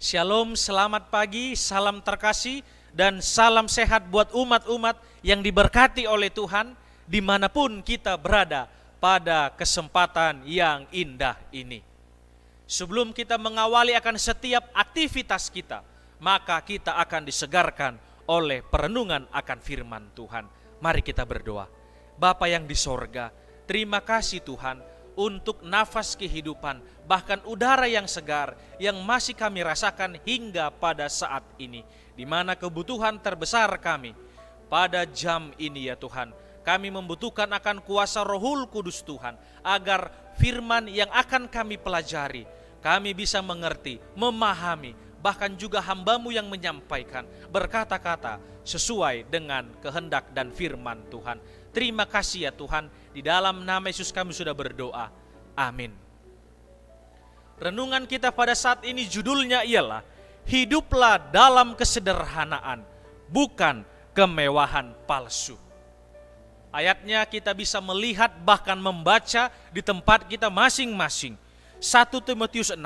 Shalom, selamat pagi, salam terkasih, dan salam sehat buat umat-umat yang diberkati oleh Tuhan dimanapun kita berada pada kesempatan yang indah ini. Sebelum kita mengawali akan setiap aktivitas kita, maka kita akan disegarkan oleh perenungan akan firman Tuhan. Mari kita berdoa. Bapa yang di sorga, terima kasih Tuhan untuk nafas kehidupan, bahkan udara yang segar yang masih kami rasakan hingga pada saat ini, di mana kebutuhan terbesar kami pada jam ini ya Tuhan. Kami membutuhkan akan kuasa Rohul Kudus Tuhan, agar firman yang akan kami pelajari, kami bisa mengerti, memahami, bahkan juga hamba-Mu yang menyampaikan berkata-kata sesuai dengan kehendak dan firman Tuhan. Terima kasih ya Tuhan, di dalam nama Yesus kami sudah berdoa. Amin. Renungan kita pada saat ini judulnya ialah hiduplah dalam kesederhanaan, bukan kemewahan palsu. Ayatnya kita bisa melihat bahkan membaca di tempat kita masing-masing. 1 Timotius 6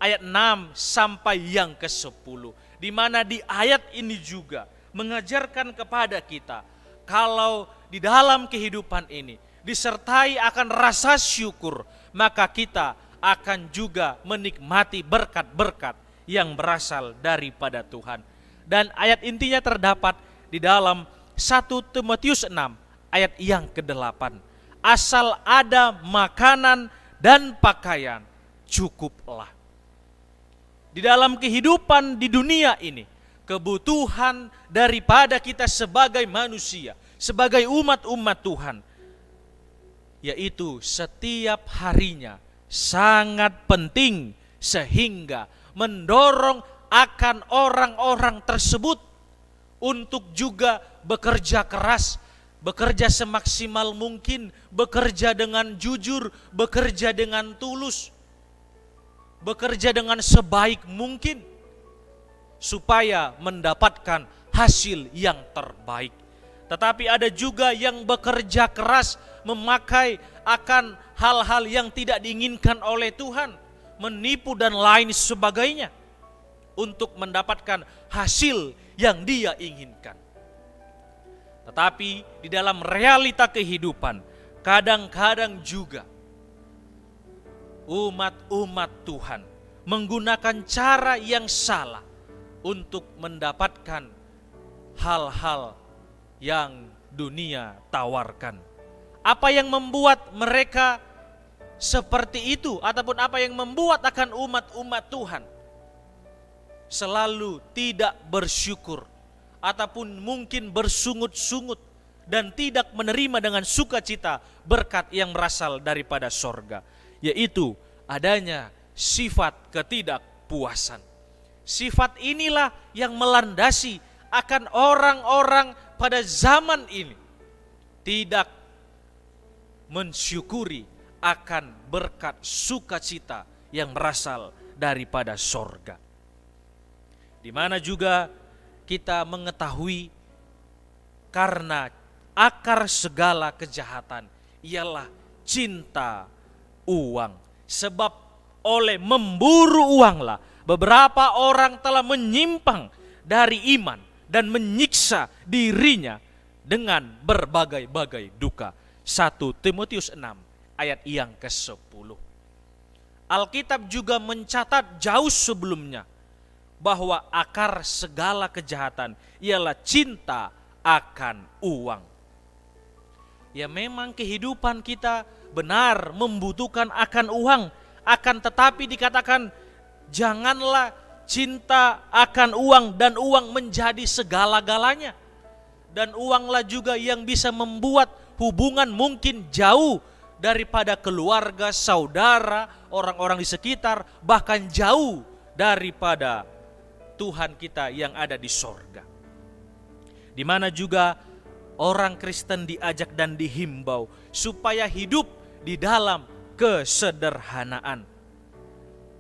ayat 6 sampai yang ke-10, di mana di ayat ini juga mengajarkan kepada kita kalau di dalam kehidupan ini disertai akan rasa syukur, maka kita akan juga menikmati berkat-berkat yang berasal daripada Tuhan. Dan ayat intinya terdapat di dalam 1 Timotius 6 ayat yang ke-8. Asal ada makanan dan pakaian, cukuplah. Di dalam kehidupan di dunia ini, kebutuhan daripada kita sebagai manusia, sebagai umat-umat Tuhan, yaitu setiap harinya sangat penting, sehingga mendorong akan orang-orang tersebut untuk juga bekerja keras, bekerja semaksimal mungkin, bekerja dengan jujur, bekerja dengan tulus, bekerja dengan sebaik mungkin, supaya mendapatkan hasil yang terbaik. Tetapi ada juga yang bekerja keras, memakai akan hal-hal yang tidak diinginkan oleh Tuhan, menipu dan lain sebagainya, untuk mendapatkan hasil yang dia inginkan. Tetapi di dalam realita kehidupan, kadang-kadang juga umat-umat Tuhan menggunakan cara yang salah untuk mendapatkan hal-hal yang dunia tawarkan. Apa yang membuat mereka seperti itu, ataupun apa yang membuat akan umat-umat Tuhan selalu tidak bersyukur, ataupun mungkin bersungut-sungut dan tidak menerima dengan sukacita berkat yang berasal daripada sorga, yaitu adanya sifat ketidakpuasan. Sifat inilah yang melandasi akan orang-orang pada zaman ini tidak mensyukuri akan berkat sukacita yang berasal daripada sorga. Di mana juga kita mengetahui karena akar segala kejahatan ialah cinta uang. Sebab oleh memburu uanglah beberapa orang telah menyimpang dari iman dan menyiksa dirinya dengan berbagai-bagai duka. 1 Timotius 6 ayat yang ke-10. Alkitab juga mencatat jauh sebelumnya bahwa akar segala kejahatan ialah cinta akan uang. Ya, memang kehidupan kita benar membutuhkan akan uang, akan tetapi dikatakan janganlah cinta akan uang dan uang menjadi segala-galanya. Dan uanglah juga yang bisa membuat hubungan mungkin jauh daripada keluarga, saudara, orang-orang di sekitar, bahkan jauh daripada Tuhan kita yang ada di sorga. Di mana juga orang Kristen diajak dan dihimbau supaya hidup di dalam kesederhanaan.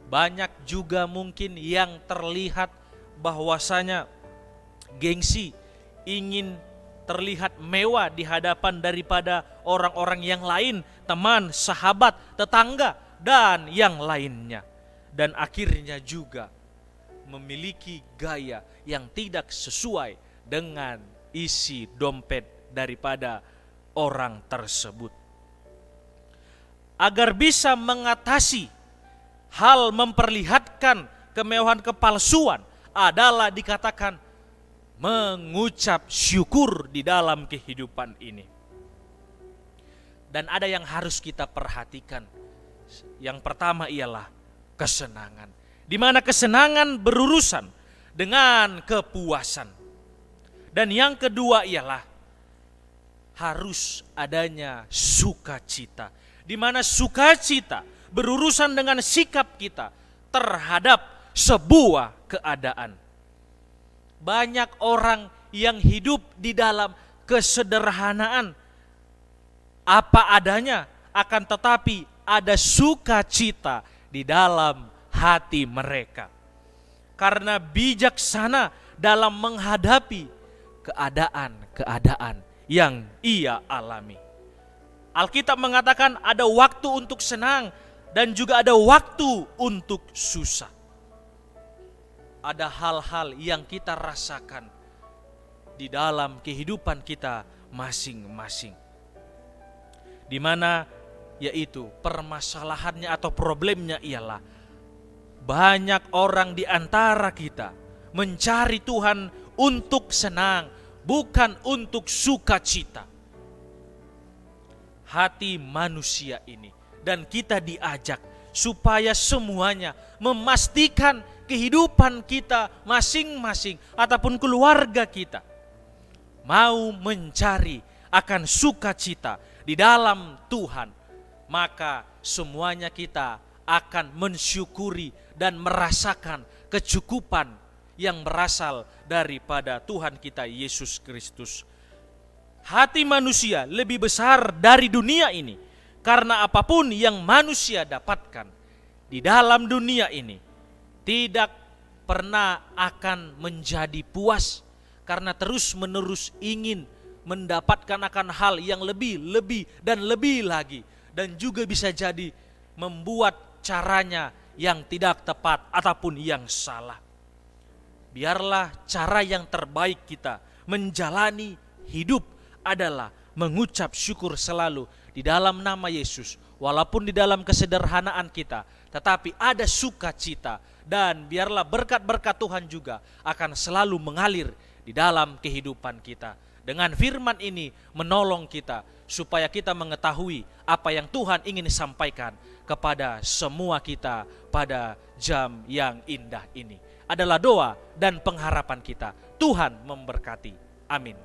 Banyak juga mungkin yang terlihat bahwasanya gengsi, ingin terlihat mewah di hadapan daripada orang-orang yang lain, teman, sahabat, tetangga, dan yang lainnya. Dan akhirnya juga memiliki gaya yang tidak sesuai dengan isi dompet daripada orang tersebut. Agar bisa mengatasi hal memperlihatkan kemewahan kepalsuan adalah dikatakan mengucap syukur di dalam kehidupan ini. Dan ada yang harus kita perhatikan. Yang pertama ialah kesenangan, di mana kesenangan berurusan dengan kepuasan. Dan yang kedua ialah harus adanya sukacita, di mana sukacita berurusan dengan sikap kita terhadap sebuah keadaan. Banyak orang yang hidup di dalam kesederhanaan, apa adanya, akan tetapi ada sukacita di dalam hati mereka. Karena bijaksana dalam menghadapi keadaan-keadaan yang ia alami. Alkitab mengatakan ada waktu untuk senang dan juga ada waktu untuk susah. Ada hal-hal yang kita rasakan di dalam kehidupan kita masing-masing, di mana yaitu permasalahannya atau problemnya ialah banyak orang di antara kita mencari Tuhan untuk senang, bukan untuk sukacita. Hati manusia ini, dan kita diajak supaya semuanya memastikan kehidupan kita masing-masing ataupun keluarga kita mau mencari akan sukacita di dalam Tuhan, maka semuanya kita akan mensyukuri dan merasakan kecukupan yang berasal daripada Tuhan kita Yesus Kristus. Hati manusia lebih besar dari dunia ini, karena apapun yang manusia dapatkan di dalam dunia ini tidak pernah akan menjadi puas, karena terus-menerus ingin mendapatkan akan hal yang lebih dan lebih lagi, dan juga bisa jadi membuat caranya yang tidak tepat ataupun yang salah. Biarlah cara yang terbaik kita menjalani hidup adalah mengucap syukur selalu di dalam nama Yesus, walaupun di dalam kesederhanaan kita, tetapi ada sukacita. Dan biarlah berkat-berkat Tuhan juga akan selalu mengalir di dalam kehidupan kita. Dengan firman ini menolong kita supaya kita mengetahui apa yang Tuhan ingin sampaikan kepada semua kita pada jam yang indah ini. Adalah doa dan pengharapan kita. Tuhan memberkati. Amin.